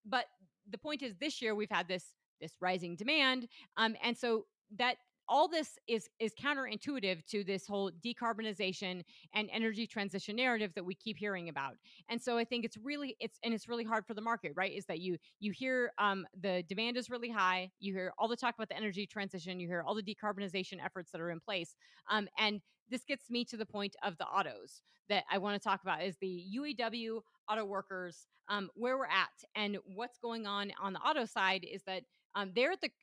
But the point is, this year we've had this rising demand, and so that all this is counterintuitive to this whole decarbonization and energy transition narrative that we keep hearing about. And so I think it's really hard for the market, right? Is that you hear the demand is really high, you hear all the talk about the energy transition, you hear all the decarbonization efforts that are in place, and this gets me to the point of the autos that I want to talk about is the UAW auto workers, where we're at and what's going on the auto side is that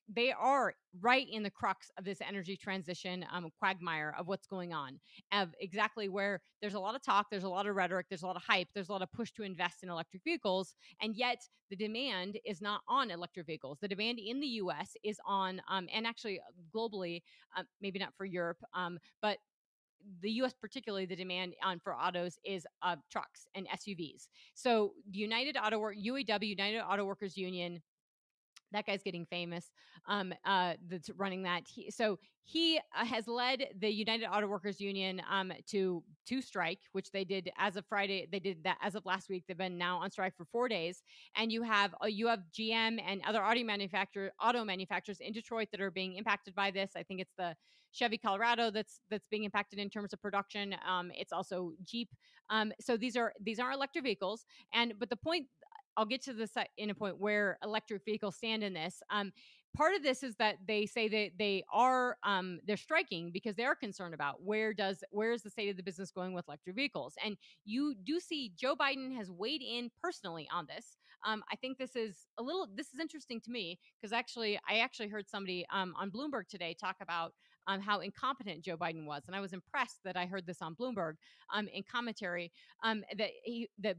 they are right in the crux of this energy transition quagmire of what's going on, of exactly where there's a lot of talk, there's a lot of rhetoric, there's a lot of hype, there's a lot of push to invest in electric vehicles, and yet the demand is not on electric vehicles. The demand in the U.S. is on, and actually globally, maybe not for Europe, but the U.S. particularly, the demand for autos is trucks and SUVs. So the UAW, United Auto Workers Union, that guy's getting famous, that's running that. He has led the United Auto Workers Union to strike, which they did as of Friday. They did that as of last week. They've been now on strike for 4 days. And you have GM and other auto manufacturers in Detroit that are being impacted by this. I think it's the Chevy Colorado that's being impacted in terms of production. It's also Jeep. So these are electric vehicles. But the point, I'll get to this in a point where electric vehicles stand in this. Part of this is that they say that they're striking because they are concerned about where is the state of the business going with electric vehicles. And you do see Joe Biden has weighed in personally on this. I think this is interesting to me because I actually heard somebody on Bloomberg today talk about how incompetent Joe Biden was, and I was impressed that I heard this on Bloomberg in commentary, that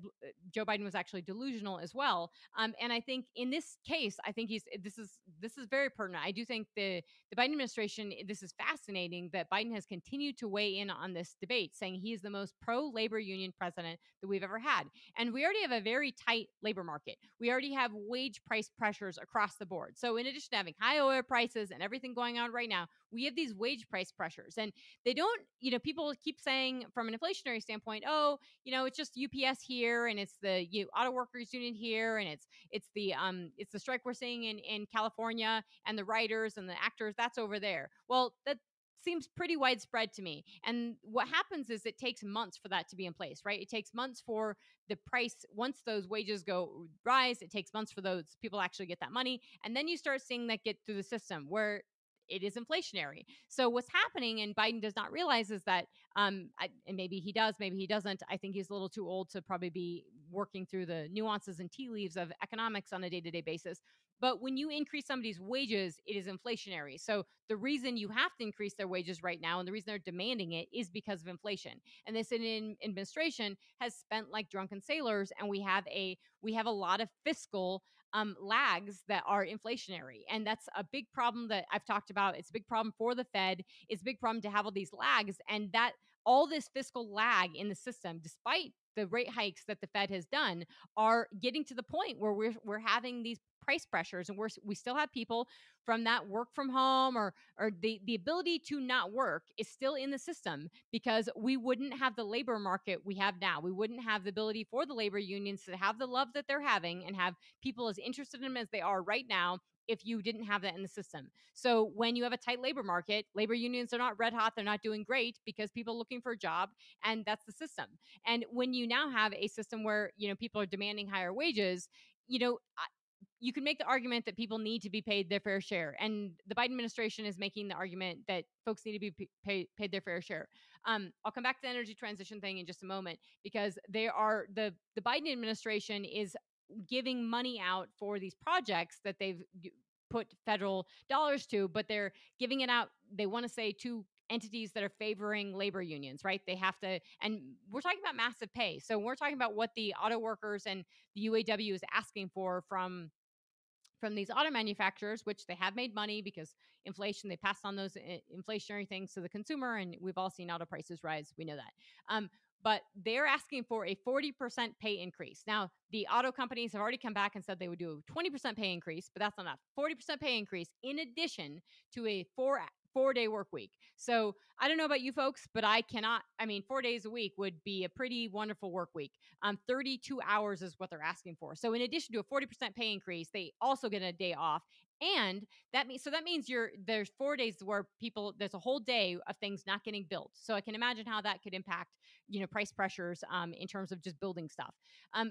Joe Biden was actually delusional as well. And I think in this case, I think this is very pertinent. I do think the Biden administration, this is fascinating that Biden has continued to weigh in on this debate, saying he is the most pro-labor union president that we've ever had. And we already have a very tight labor market. We already have wage price pressures across the board. So in addition to having high oil prices and everything going on right now, we have these wage price pressures. And they don't, people keep saying from an inflationary standpoint, oh, it's just UPS here, and it's the auto workers union here, and it's the strike we're seeing in California, and the writers and the actors, that's over there. Well, that seems pretty widespread to me. And what happens is it takes months for that to be in place, right? It takes months for the price, once those wages rise, it takes months for those people to actually get that money. And then you start seeing that get through the system where it is inflationary. So what's happening, and Biden does not realize, is that, and maybe he does, maybe he doesn't. I think he's a little too old to probably be working through the nuances and tea leaves of economics on a day-to-day basis. But when you increase somebody's wages, it is inflationary. So the reason you have to increase their wages right now, and the reason they're demanding it, is because of inflation. And this administration has spent like drunken sailors, and we have a lot of fiscal lags that are inflationary. And that's a big problem that I've talked about. It's a big problem for the Fed. It's a big problem to have all these lags, and that all this fiscal lag in the system, despite the rate hikes that the Fed has done, are getting to the point where we're having these price pressures, and we still have people from that work from home, or the ability to not work is still in the system, because we wouldn't have the labor market we have now. We wouldn't have the ability for the labor unions to have the love that they're having and have people as interested in them as they are right now if you didn't have that in the system. So when you have a tight labor market, labor unions are not red hot. They're not doing great because people are looking for a job, and that's the system. And when you now have a system where, people are demanding higher wages, you can make the argument that people need to be paid their fair share. And the Biden administration is making the argument that folks need to be paid their fair share. I'll come back to the energy transition thing in just a moment, because the Biden administration is giving money out for these projects that they've put federal dollars to, but they're giving it out, they want to say, to entities that are favoring labor unions, right? They have to, and we're talking about massive pay. So we're talking about what the auto workers and the UAW is asking for from these auto manufacturers, which they have made money because inflation, they passed on those inflationary things to the consumer. And we've all seen auto prices rise. We know that. But they're asking for a 40% pay increase. Now, the auto companies have already come back and said they would do a 20% pay increase, but that's not enough. 40% pay increase in addition to a four-day work week. So I don't know about you folks, but I cannot. I mean, 4 days a week would be a pretty wonderful work week. 32 hours is what they're asking for. So in addition to a 40% pay increase, they also get a day off. And that means there's 4 days where there's a whole day of things not getting built. So I can imagine how that could impact, price pressures in terms of just building stuff.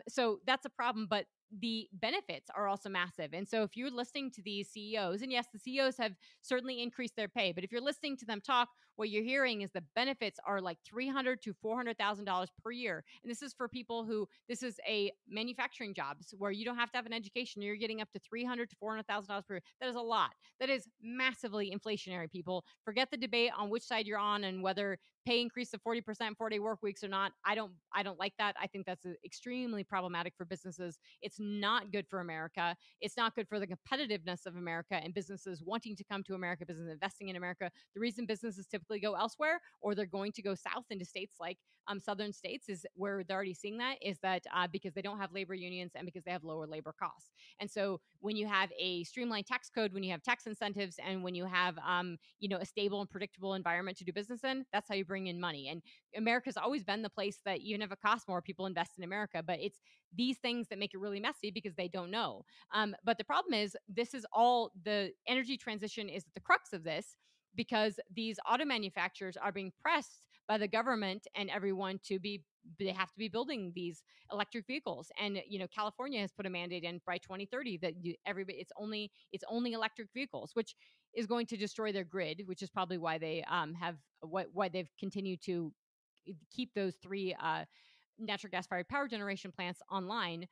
So that's a problem, but the benefits are also massive. And so if you're listening to these CEOs, and yes, the CEOs have certainly increased their pay, but if you're listening to them talk, what you're hearing is the benefits are like $300,000 to $400,000 per year. And this is for people this is a manufacturing jobs where you don't have to have an education. You're getting up to $300,000 to $400,000 per year. That is a lot. That is massively inflationary, people. Forget the debate on which side you're on and whether pay increase of 40%, 4-day work weeks or not. I don't like that. I think that's extremely problematic for businesses. It's not good for America. It's not good for the competitiveness of America and businesses wanting to come to America, business investing in America. The reason businesses typically go elsewhere, or they're going to go south into states like southern states, is where they're already seeing that, is that because they don't have labor unions and because they have lower labor costs. And so when you have a streamlined tax code, when you have tax incentives, and when you have a stable and predictable environment to do business in, that's how you bring in money. And America's always been the place that even if it costs more, people invest in America. But it's these things that make it really messy because they don't know. But the problem is, this is all the energy transition is at the crux of this, because these auto manufacturers are being pressed by the government and everyone they have to be building these electric vehicles. And California has put a mandate in by 2030 that everybody it's only electric vehicles, which is going to destroy their grid, which is probably why they why they've continued to keep those three natural gas fired power generation plants online,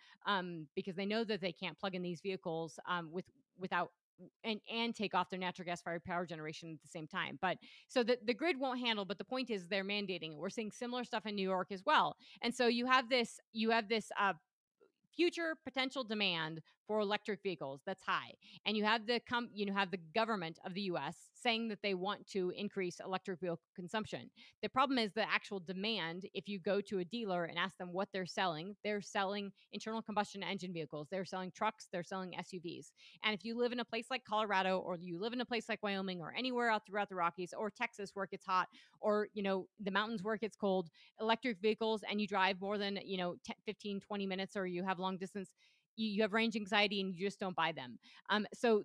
because they know that they can't plug in these vehicles without and take off their natural gas fired power generation at the same time. But so the grid won't handle, but the point is they're mandating it. We're seeing similar stuff in New York as well. And so you have this future potential demand for electric vehicles that's high, and you have the government of the US saying that they want to increase electric vehicle consumption. The problem is the actual demand. If you go to a dealer and ask them what they're selling internal combustion engine vehicles, they're selling trucks, they're selling SUVs. And if you live in a place like Colorado, or you live in a place like Wyoming, or anywhere out throughout the Rockies, or Texas where it gets hot, or the mountains where it gets cold, electric vehicles, and you drive more than 10, 15, 20 minutes, or you have long distance, you have range anxiety and you just don't buy them. So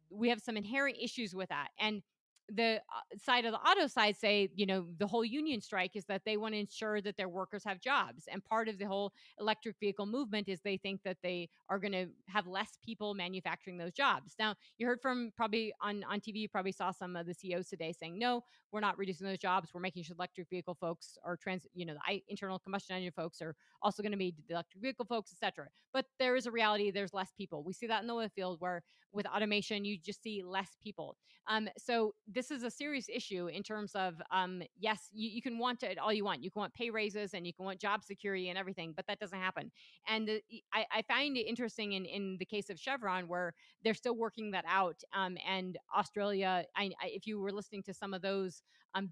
we have some inherent issues with that. And the side of the auto side say, the whole union strike is that they want to ensure that their workers have jobs. And part of the whole electric vehicle movement is they think that they are going to have less people manufacturing those jobs. Now, you heard from probably on TV, you probably saw some of the CEOs today saying, no, we're not reducing those jobs. We're making sure electric vehicle folks are the internal combustion engine folks are also going to be the electric vehicle folks, etc. But there is a reality. There's less people. We see that in the oil field, where with automation, you just see less people. So this is a serious issue in terms of, yes, you can want it all you want. You can want pay raises and you can want job security and everything, but that doesn't happen. And I find it interesting in the case of Chevron, where they're still working that out. And Australia, if you were listening to some of those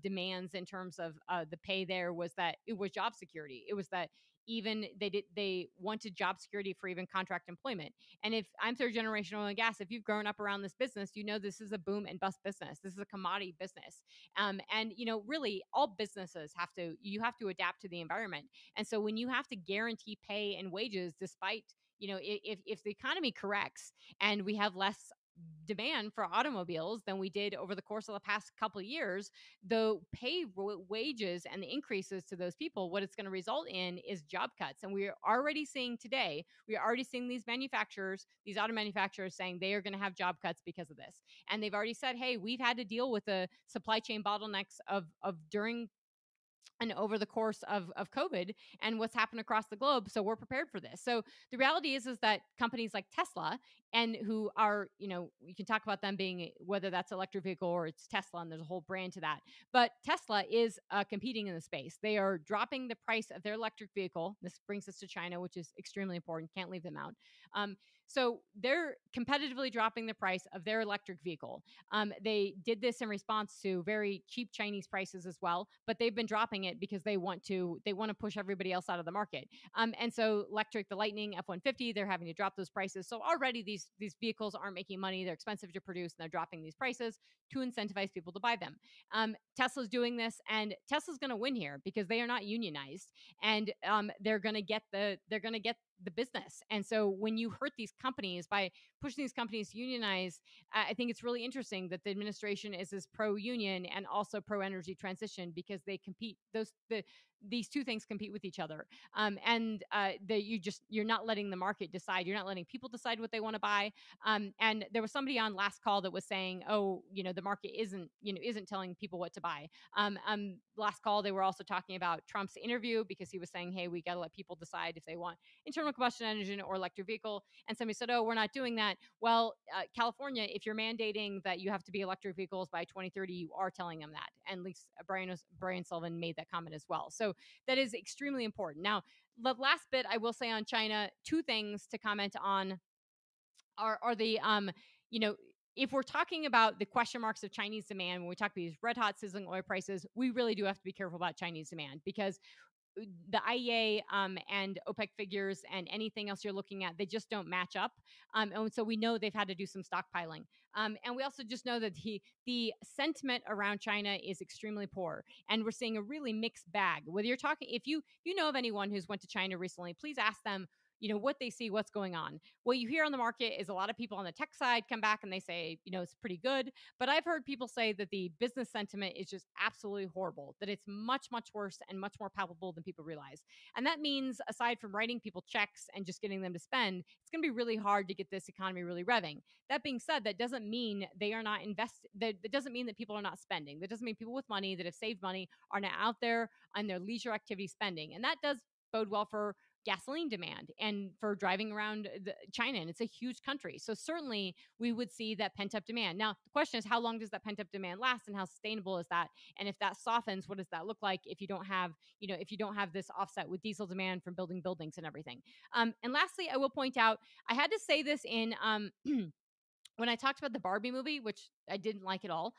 demands in terms of the pay, there was that it was job security. It was that even they wanted job security for even contract employment. And if I'm third generation oil and gas, if you've grown up around this business, this is a boom and bust business. This is a commodity business. And really all businesses have to adapt to the environment. And so when you have to guarantee pay and wages, despite, if the economy corrects and we have less demand for automobiles than we did over the course of the past couple of years, the wages and the increases to those people, what it's going to result in is job cuts. And we are already seeing these auto manufacturers saying they are going to have job cuts because of this. And they've already said, hey, we've had to deal with the supply chain bottlenecks of during and over the course of COVID and what's happened across the globe. So we're prepared for this. So the reality is that companies like Tesla, and who are, you can talk about them being, whether that's electric vehicle or it's Tesla, and there's a whole brand to that. But Tesla is competing in the space. They are dropping the price of their electric vehicle. This brings us to China, which is extremely important. Can't leave them out. So they're competitively dropping the price of their electric vehicle. They did this in response to very cheap Chinese prices as well, but they've been dropping it because they want to push everybody else out of the market. And so the Lightning F-150, they're having to drop those prices. So already these vehicles aren't making money. They're expensive to produce, and they're dropping these prices to incentivize people to buy them. Tesla's doing this, and Tesla's going to win here because they are not unionized, and they're going to get the business. And so when you hurt these companies by pushing these companies to unionize, I think it's really interesting that the administration is as pro-union and also pro-energy transition, because they compete. These two things compete with each other. You're not letting the market decide. You're not letting people decide what they want to buy. And there was somebody on last call that was saying, oh, the market isn't telling people what to buy. Last call, they were also talking about Trump's interview, because he was saying, hey, we got to let people decide if they want internal combustion engine or electric vehicle. And somebody said, oh, we're not doing that. Well, California, if you're mandating that you have to be electric vehicles by 2030, you are telling them that. And at least Brian Sullivan made that comment as well. So that is extremely important. Now, the last bit I will say on China, two things to comment on are the if we're talking about the question marks of Chinese demand, when we talk about these red hot sizzling oil prices, we really do have to be careful about Chinese demand, because the IEA and OPEC figures and anything else you're looking at, they just don't match up. And so we know they've had to do some stockpiling. And we also just know that the sentiment around China is extremely poor. And we're seeing a really mixed bag. Whether you're talking, if you know of anyone who's went to China recently, please ask them, what they see, what's going on. What you hear on the market is a lot of people on the tech side come back and they say, it's pretty good. But I've heard people say that the business sentiment is just absolutely horrible, that it's much, much worse and much more palpable than people realize. And that means, aside from writing people checks and just getting them to spend, it's going to be really hard to get this economy really revving. That being said, that doesn't mean they are not invested. That doesn't mean that people are not spending. That doesn't mean people with money that have saved money are now out there on their leisure activity spending. And that does bode well for gasoline demand and for driving around China. And it's a huge country. So certainly we would see that pent up demand. Now, the question is, how long does that pent up demand last, and how sustainable is that? And if that softens, what does that look like if you don't have, this offset with diesel demand from building buildings and everything? And lastly, I will point out, I had to say this in, when I talked about the Barbie movie, which I didn't like at all.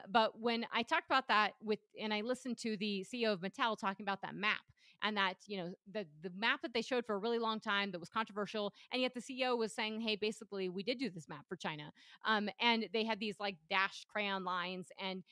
But when I talked about that and I listened to the CEO of Mattel talking about that map, and that, the map that they showed for a really long time that was controversial. And yet the CEO was saying, hey, basically we did do this map for China. And they had these like dashed crayon lines, and,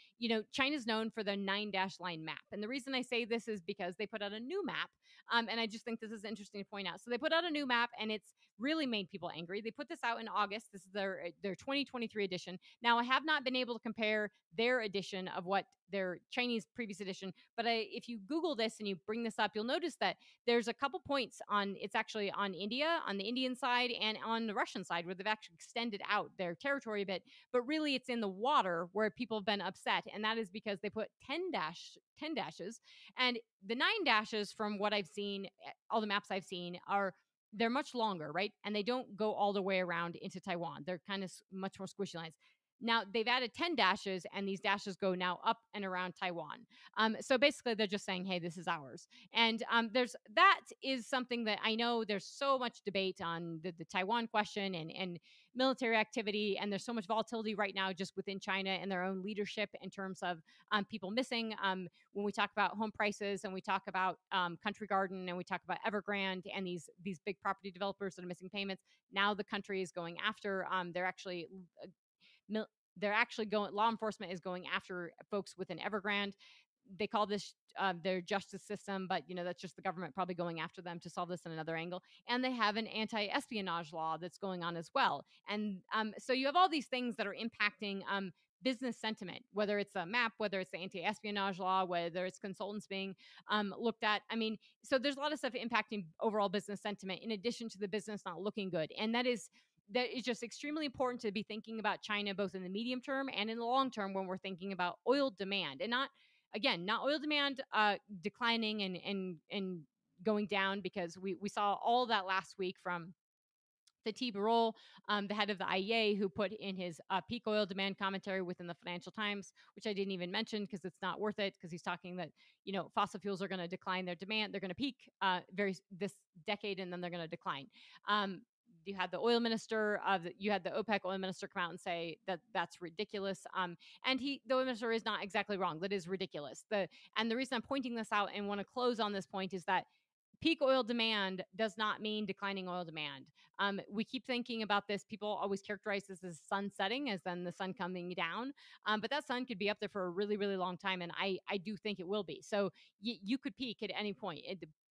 China's known for the 9-dash line map. And the reason I say this is because they put out a new map. And I just think this is interesting to point out. So they put out a new map, and it's really made people angry. They put this out in August. This is their 2023 edition. Now, I have not been able to compare their edition of what their Chinese previous edition, but if you Google this and you bring this up, you'll notice that there's a couple points it's actually on India, on the Indian side, and on the Russian side, where they've actually extended out their territory a bit. But really, it's in the water where people have been upset, and that is because they put 10 dashes, and the 9 dashes, from what I've seen, all the maps I've seen, they're much longer, right? And they don't go all the way around into Taiwan. They're kind of much more squishy lines. Now they've added 10 dashes, and these dashes go now up and around Taiwan. So basically they're just saying, hey, this is ours. And that is something that I know there's so much debate on the Taiwan question and military activity. And there's so much volatility right now just within China and their own leadership in terms of people missing. When we talk about home prices, and we talk about Country Garden, and we talk about Evergrande and these big property developers that are missing payments, now the country is going after, law enforcement is going after folks within Evergrande. They call this their justice system, but that's just the government probably going after them to solve this in another angle. And they have an anti-espionage law that's going on as well. And so you have all these things that are impacting business sentiment, whether it's a map, whether it's the anti-espionage law, whether it's consultants being looked at. I mean, so there's a lot of stuff impacting overall business sentiment, in addition to the business not looking good. And that is just extremely important to be thinking about China, both in the medium term and in the long term, when we're thinking about oil demand. And not, again, not oil demand declining and going down, because we saw all that last week from Fatih Birol, the head of the IEA, who put in his peak oil demand commentary within the Financial Times, which I didn't even mention because it's not worth it, because he's talking that, fossil fuels are going to decline their demand. They're going to peak this decade, and then they're going to decline. You had the oil minister you had the OPEC oil minister come out and say that that's ridiculous. And the oil minister is not exactly wrong. That is ridiculous. And the reason I'm pointing this out and want to close on this point is that peak oil demand does not mean declining oil demand. We keep thinking about this. People always characterize this as sun setting, as then the sun coming down. But that sun could be up there for a really, really long time. And I do think it will be. So you could peak at any point.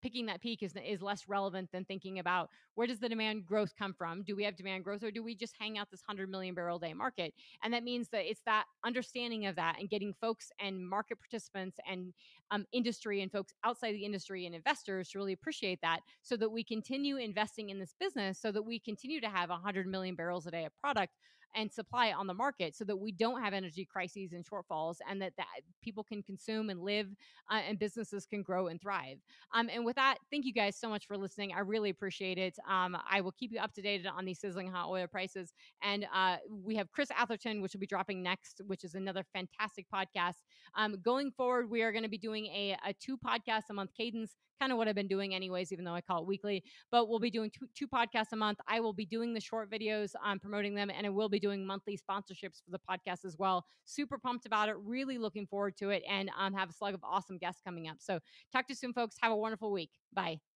Picking that peak is less relevant than thinking about where does the demand growth come from? Do we have demand growth, or do we just hang out this 100 million barrel a day market? And that means that it's that understanding of that and getting folks and market participants and industry and folks outside the industry and investors to really appreciate that, so that we continue investing in this business, so that we continue to have 100 million barrels a day of product and supply on the market, so that we don't have energy crises and shortfalls, and that people can consume and live, and businesses can grow and thrive. And with that, thank you guys so much for listening. I really appreciate it. I will keep you up to date on these sizzling hot oil prices. And we have Chris Atherton, which will be dropping next, which is another fantastic podcast. Going forward, we are going to be doing a 2 podcasts a month cadence, kind of what I've been doing anyways, even though I call it weekly. But we'll be doing two podcasts a month. I will be doing the short videos, promoting them, and I will be doing monthly sponsorships for the podcast as well. Super pumped about it. Really looking forward to it, and have a slug of awesome guests coming up. So talk to you soon, folks. Have a wonderful week. Bye.